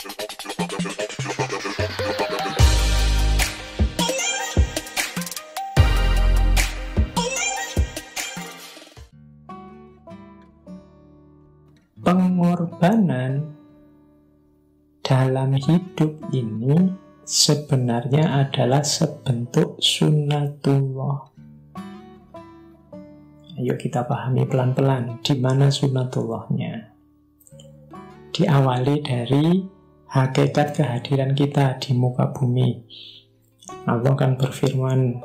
Pengorbanan dalam hidup ini sebenarnya adalah sebentuk sunnatullah. Ayo kita pahami pelan-pelan di mana sunnatullahnya. Diawali dari hakikat kehadiran kita di muka bumi. Allah kan berfirman,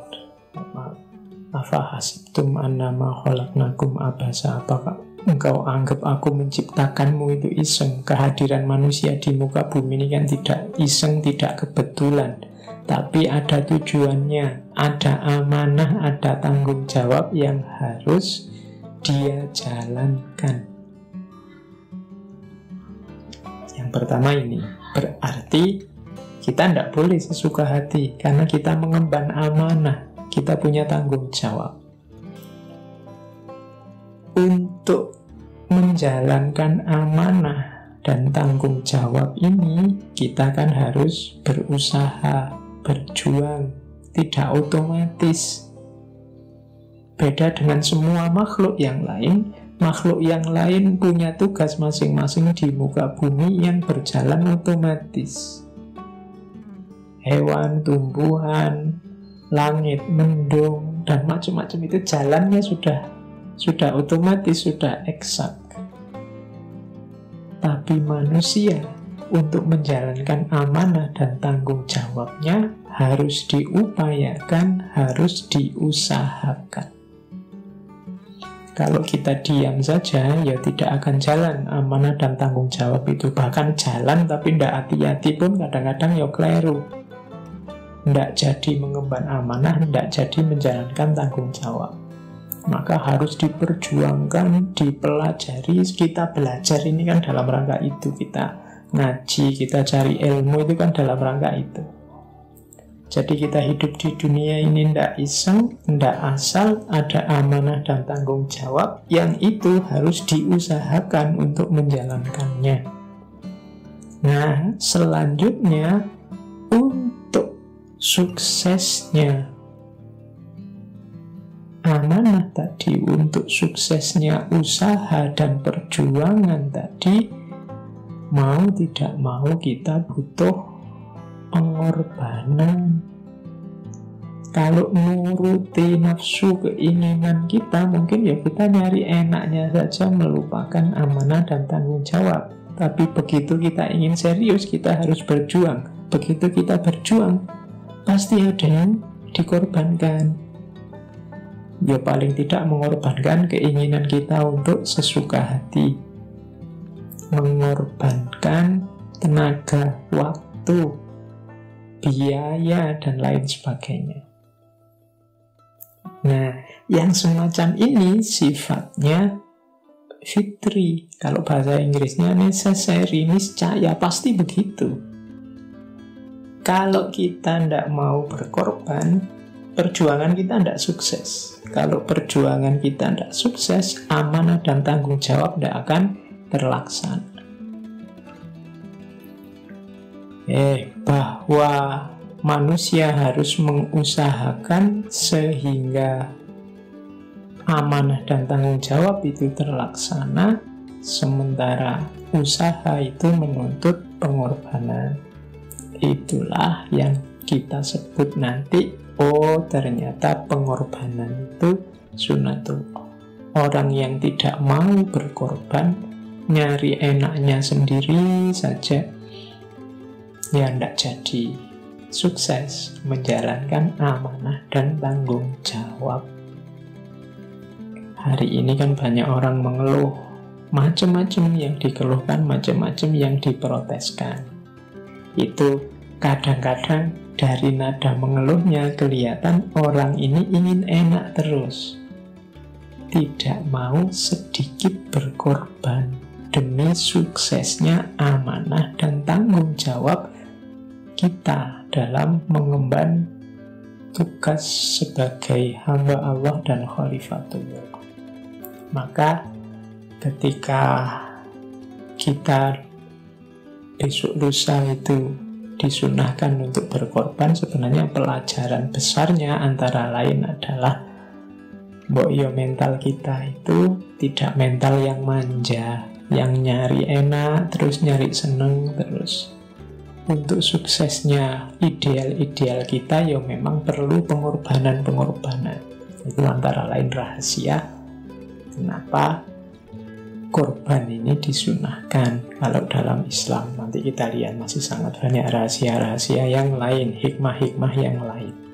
afahasibtum annama khalaqnakum abasa, apakah engkau anggap aku menciptakanmu itu iseng? Kehadiran manusia di muka bumi ini kan tidak iseng, tidak kebetulan, tapi ada tujuannya, ada amanah, ada tanggung jawab yang harus dia jalankan. Yang pertama ini, berarti kita tidak boleh sesuka hati, karena kita mengemban amanah, kita punya tanggung jawab. Untuk menjalankan amanah dan tanggung jawab ini, kita kan harus berusaha, berjuang, tidak otomatis. Beda dengan semua makhluk yang lain. Makhluk yang lain punya tugas masing-masing di muka bumi yang berjalan otomatis. Hewan, tumbuhan, langit, mendung, dan macam-macam itu jalannya sudah otomatis, sudah eksak. Tapi manusia untuk menjalankan amanah dan tanggung jawabnya harus diupayakan, harus diusahakan. Kalau kita diam saja, ya tidak akan jalan amanah dan tanggung jawab itu. Bahkan jalan tapi tidak hati-hati pun kadang-kadang ya keliru. Tidak jadi mengemban amanah, tidak jadi menjalankan tanggung jawab. Maka harus diperjuangkan, dipelajari. Kita belajar ini kan dalam rangka itu. Kita ngaji, kita cari ilmu itu kan dalam rangka itu. Jadi kita hidup di dunia ini tidak iseng, tidak asal, ada amanah dan tanggung jawab yang itu harus diusahakan untuk menjalankannya. Nah, selanjutnya untuk suksesnya amanah tadi, untuk suksesnya usaha dan perjuangan tadi, mau tidak mau kita butuh pengorbanan. Kalau nuruti nafsu keinginan kita, mungkin ya kita nyari enaknya saja, melupakan amanah dan tanggung jawab. Tapi begitu kita ingin serius, kita harus berjuang. Begitu kita berjuang, pasti ada yang dikorbankan. Ya paling tidak mengorbankan keinginan kita untuk sesuka hati, mengorbankan tenaga, waktu, biaya, dan lain sebagainya. Nah, yang semacam ini sifatnya fitri. Kalau bahasa Inggrisnya necessary, niscaya, pasti begitu. Kalau kita tidak mau berkorban, perjuangan kita tidak sukses. Kalau perjuangan kita tidak sukses, amanah dan tanggung jawab tidak akan terlaksana. Bahwa manusia harus mengusahakan sehingga amanah dan tanggung jawab itu terlaksana, sementara usaha itu menuntut pengorbanan. Itulah yang kita sebut nanti, ternyata pengorbanan itu sunnatullah. Orang yang tidak mau berkorban, nyari enaknya sendiri saja, ya tidak jadi sukses menjalankan amanah dan tanggung jawab. Hari ini kan banyak orang mengeluh, macam-macam yang dikeluhkan, macam-macam yang diproteskan. Itu kadang-kadang dari nada mengeluhnya kelihatan orang ini ingin enak terus, tidak mau sedikit berkorban demi suksesnya amanah dan tanggung jawab kita dalam mengemban tugas sebagai hamba Allah dan khalifatullah. Maka ketika kita besok lusa itu disunahkan untuk berkorban, sebenarnya pelajaran besarnya antara lain adalah mbok yo mental kita itu tidak mental yang manja, yang nyari enak, terus nyari seneng terus. Untuk suksesnya ideal-ideal kita ya memang perlu pengorbanan-pengorbanan. Itu antara lain rahasia kenapa korban ini disunahkan. Kalau dalam Islam nanti kita lihat masih sangat banyak rahasia-rahasia yang lain, hikmah-hikmah yang lain.